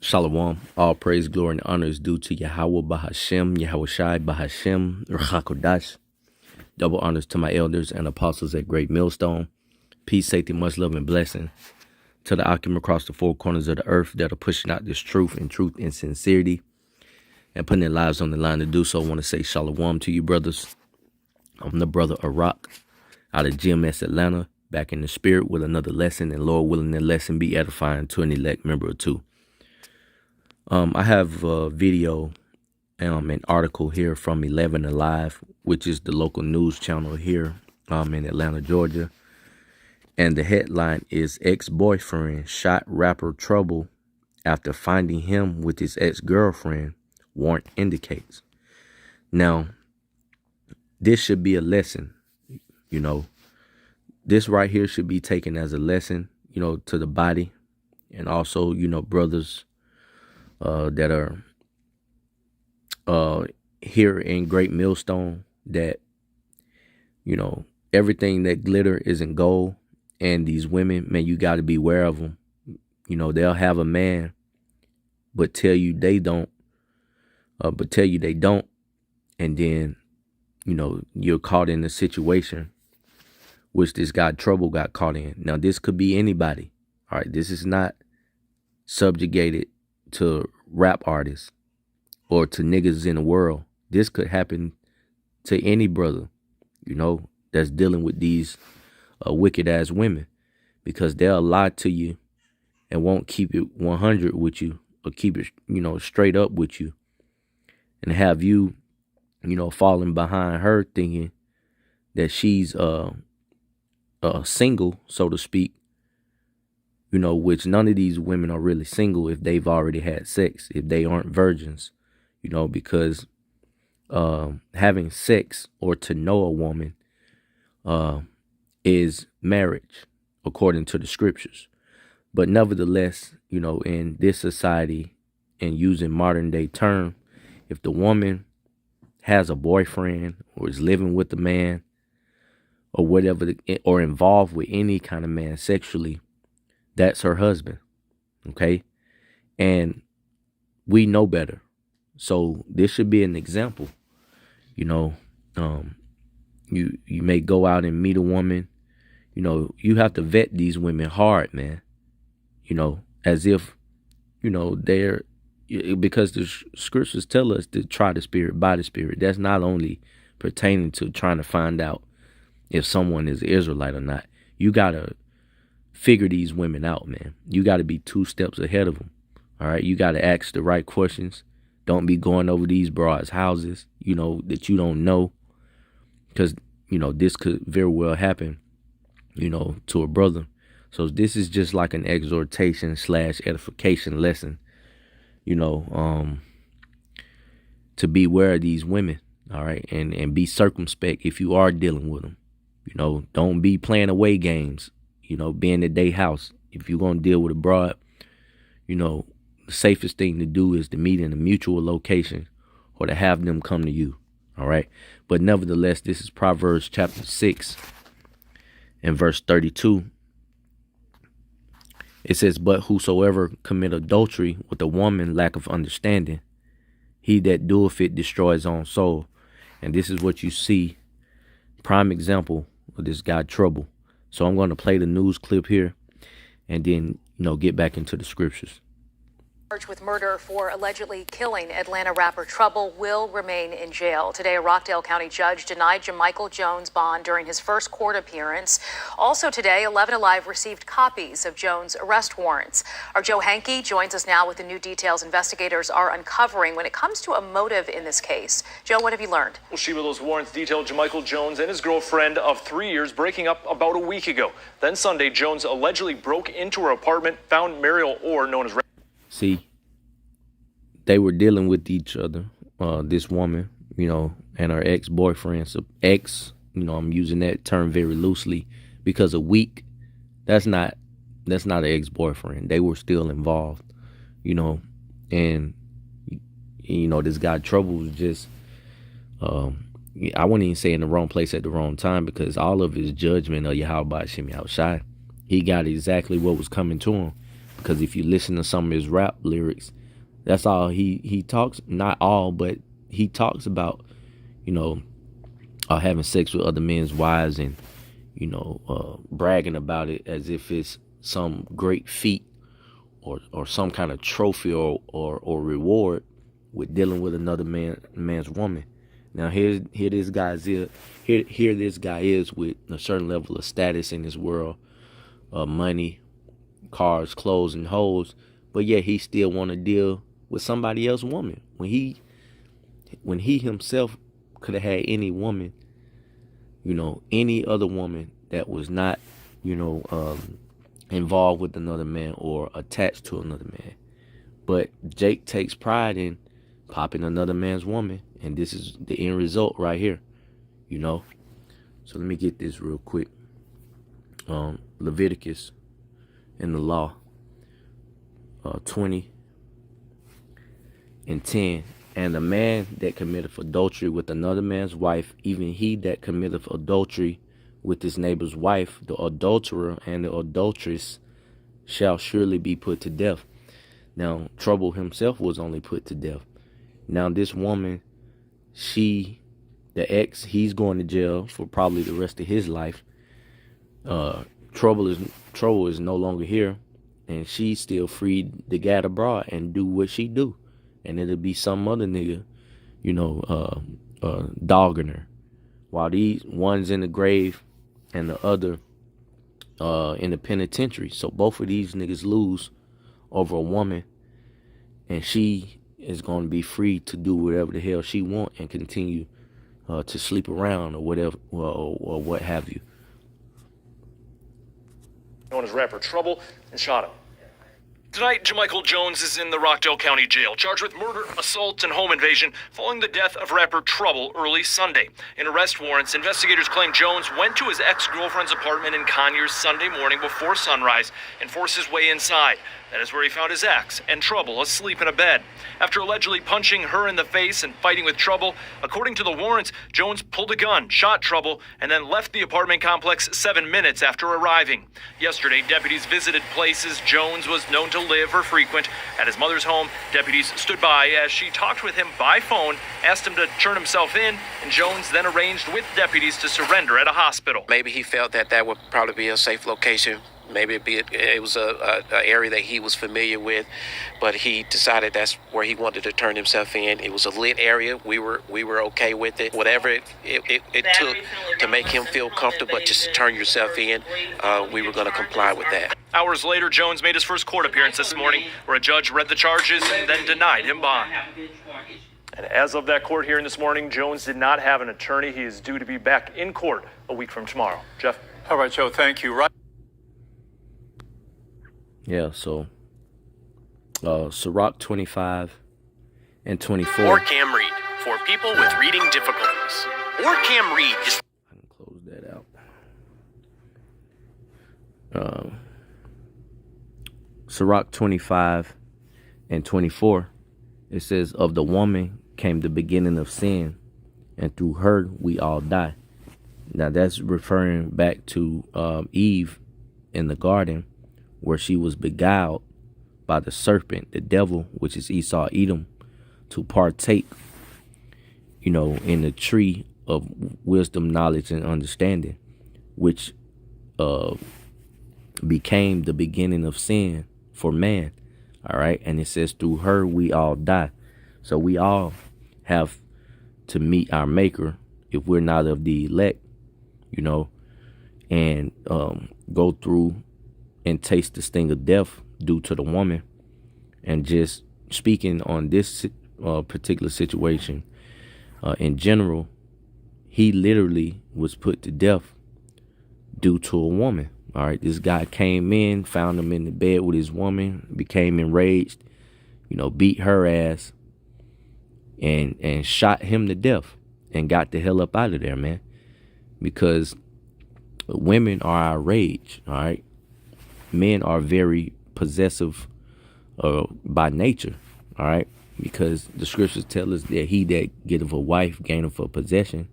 Shalom. All praise, glory, and honor is due to Yahweh Bahashem, Yahweh Shai Bahashem, Rachakodash. Double honors to my elders and apostles at Great Millstone. Peace, safety, much love, and blessing to the Akim across the four corners of the earth that are pushing out this truth and sincerity and putting their lives on the line to do so. I want to say Shalom to you, brothers. I'm the brother Arak out of GMS Atlanta, back in the spirit with another lesson, and Lord willing, the lesson be edifying to an elect member or two. I have a video, an article here from 11 Alive, which is the local news channel here in Atlanta, Georgia. And the headline is ex-boyfriend shot rapper Trouble after finding him with his ex-girlfriend, warrant indicates. Now, this should be a lesson, you know. This right here should be taken as a lesson, you know, to the body, and also, you know, brothers that are here in Great Millstone, that, you know, everything that glitter isn't gold. And these women, man, you got to be aware of them. You know, they'll have a man, but tell you they don't. And then, you know, you're caught in a situation which this guy Trouble got caught in. Now, this could be anybody. All right, this is not subjugated to rap artists or to niggas in the world. This could happen to any brother, you know, that's dealing with these wicked ass women, because they'll lie to you and won't keep it 100 with you, or keep it, you know, straight up with you, and have you, you know, falling behind her thinking that she's single, so to speak, you know, which none of these women are really single if they've already had sex, if they aren't virgins, you know, because having sex or to know a woman is marriage according to the scriptures. But nevertheless, you know, in this society, and using modern day term, if the woman has a boyfriend or is living with a man or whatever, or involved with any kind of man sexually, that's her husband. Okay. And we know better. So this should be an example. You know, you may go out and meet a woman. You know, you have to vet these women hard, man. You know, as if, you know, because the scriptures tell us to try the spirit by the spirit. That's not only pertaining to trying to find out if someone is Israelite or not. You got to figure these women out, man. You got to be 2 steps ahead of them. All right. You got to ask the right questions. Don't be going over these broads' houses, you know, that you don't know. Because, you know, this could very well happen, you know, to a brother. So this is just like an exhortation / edification lesson, you know, to beware of these women. All right. And be circumspect if you are dealing with them. You know, don't be playing away games, you know, being at their house. If you're going to deal with a broad, you know, the safest thing to do is to meet in a mutual location or to have them come to you. All right. But nevertheless, this is Proverbs chapter 6 and verse 32. It says, but whosoever commit adultery with a woman lack of understanding, he that doeth it destroys his own soul. And this is what you see. Prime example of this guy Trouble. So I'm going to play the news clip here and then, you know, get back into the scriptures. Charged with murder for allegedly killing Atlanta rapper Trouble will remain in jail. Today, a Rockdale County judge denied Jamichael Jones bond during his first court appearance. Also today, 11 Alive received copies of Jones' arrest warrants. Our Joe Hankey joins us now with the new details investigators are uncovering when it comes to a motive in this case. Joe, what have you learned? Well, Sheba, those warrants detail Jamichael Jones and his girlfriend of 3 years breaking up about a week ago. Then Sunday, Jones allegedly broke into her apartment, found Mariel Orr, known as... See, they were dealing with each other, this woman, you know, and her ex-boyfriend. So ex, you know, I'm using that term very loosely because a week, that's not an ex-boyfriend. They were still involved, you know, and, you know, this guy Trouble was just, I wouldn't even say in the wrong place at the wrong time, because all of his judgment of Yahweh Shem Yahushai, he got exactly what was coming to him. because if you listen to some of his rap lyrics, that's all he talks. Not all, but he talks about, you know, having sex with other men's wives and, you know, bragging about it as if it's some great feat or some kind of trophy or reward with dealing with another man's woman. Now here this guy is with a certain level of status in this world, money, cars, clothes, and hoes, but yet he still want to deal with somebody else's woman when he himself could have had any woman, you know, any other woman that was not, you know, involved with another man or attached to another man. But Jake takes pride in popping another man's woman, and this is the end result right here, you know. So let me get this real quick. Leviticus in the law, 20:10, and the man that committeth adultery with another man's wife, even he that committeth adultery with his neighbor's wife, the adulterer and the adulteress shall surely be put to death. Now, Trouble himself was only put to death. Now, this woman, the ex, he's going to jail for probably the rest of his life. Trouble is no longer here, and she's still free to get abroad and do what she do. And it'll be some other nigga, you know, dogging her. While these one's in the grave and the other in the penitentiary. So both of these niggas lose over a woman, and she is going to be free to do whatever the hell she want and continue to sleep around or whatever, or what have you. Known as rapper Trouble, and shot him. Tonight, JaMychal Jones is in the Rockdale County Jail, charged with murder, assault, and home invasion following the death of rapper Trouble early Sunday. In arrest warrants, investigators claim Jones went to his ex-girlfriend's apartment in Conyers Sunday morning before sunrise and forced his way inside. That is where he found his ex and Trouble asleep in a bed. After allegedly punching her in the face and fighting with Trouble, according to the warrants, Jones pulled a gun, shot Trouble, and then left the apartment complex 7 minutes after arriving. Yesterday, deputies visited places Jones was known to live or frequent. At his mother's home, deputies stood by as she talked with him by phone, asked him to turn himself in, and Jones then arranged with deputies to surrender at a hospital. Maybe he felt that would probably be a safe location. Maybe it was a area that he was familiar with, but he decided that's where he wanted to turn himself in. It was a lit area. We were okay with it. Whatever it took to make him feel comfortable, but just to turn yourself in, we were going to comply with that. Hours later, Jones made his first court appearance this morning, where a judge read the charges and then denied him bond. And as of that court hearing this morning, Jones did not have an attorney. He is due to be back in court a week from tomorrow. Jeff? All right, Joe, thank you. Right. Yeah, so Sirach 25 and 24. Or Cam Reed for people with reading difficulties. Or Cam Reed is. I can close that out. Sirach 25 and 24. It says, "Of the woman came the beginning of sin, and through her we all die." Now that's referring back to Eve in the garden, where she was beguiled by the serpent, the devil, which is Esau, Edom, to partake, you know, in the tree of wisdom, knowledge, and understanding, which became the beginning of sin for man. All right. And it says, through her we all die. So we all have to meet our maker if we're not of the elect, you know, and go through and taste the sting of death due to the woman. And just speaking on this particular situation, in general, he literally was put to death due to a woman. All right, this guy came in, found him in the bed with his woman, became enraged, you know, beat her ass, and shot him to death, and got the hell up out of there, man. Because women are our rage, all right? Men are very possessive by nature, all right? Because the scriptures tell us that he that getteth a wife gaineth a possession.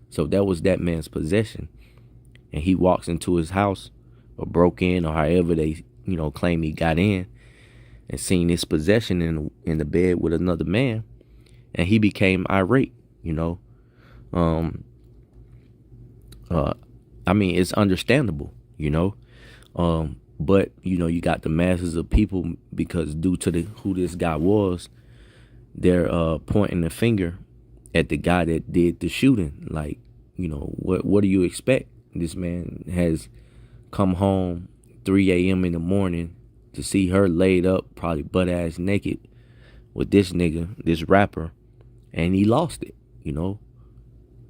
So that was that man's possession. And he walks into his house or broke in, or however they, you know, claim he got in, and seen his possession in the bed with another man, and he became irate. You know, I mean, it's understandable. You know, but you know, you got the masses of people, because due to who this guy was, they're pointing the finger at the guy that did the shooting. Like, you know, what do you expect? This man has come home 3 a.m. in the morning to see her laid up, probably butt ass naked, with this nigga, this rapper, and he lost it. You know,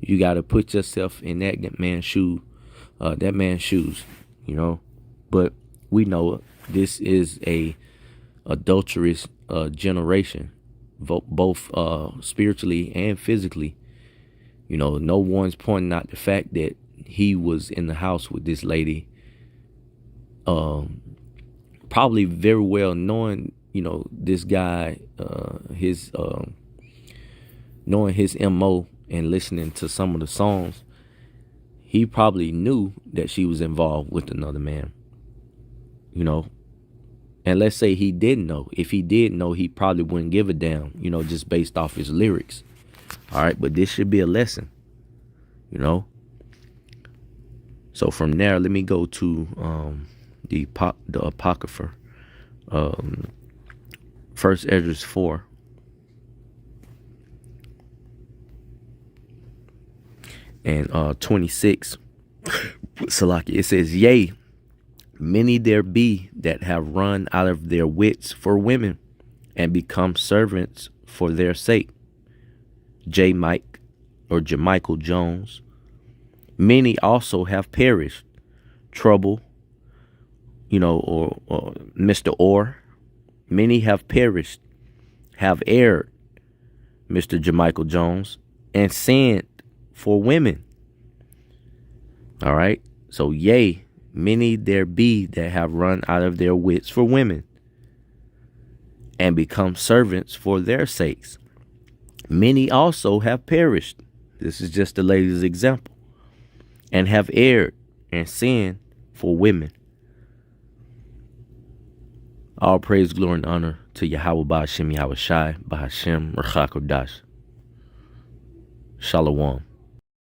you got to put yourself in that man's shoes. You know, but we know this is a adulterous generation, both spiritually and physically. You know, no one's pointing out the fact that he was in the house with this lady, probably very well knowing, you know, this guy, knowing his MO and listening to some of the songs. He probably knew that she was involved with another man, you know. And let's say he didn't know. If he did know, he probably wouldn't give a damn, you know, just based off his lyrics. All right, but this should be a lesson, you know. So from there, let me go to the Apocrypha, 1 Esdras 4. And 26, Salaki, it says, yea, many there be that have run out of their wits for women and become servants for their sake. Jamichael Jones. Many also have perished. Trouble, you know, or Mr. Orr. Many have perished, have erred, Mr. Jamichael Jones, and sinned for women. All right. So, yea, many there be that have run out of their wits for women and become servants for their sakes. Many also have perished. This is just the lady's example. And have erred and sinned for women. All praise, glory, and honor to Yahweh Ba'ashem Yahweh Shai Ba'ashem Rachak Kodash. Shalom.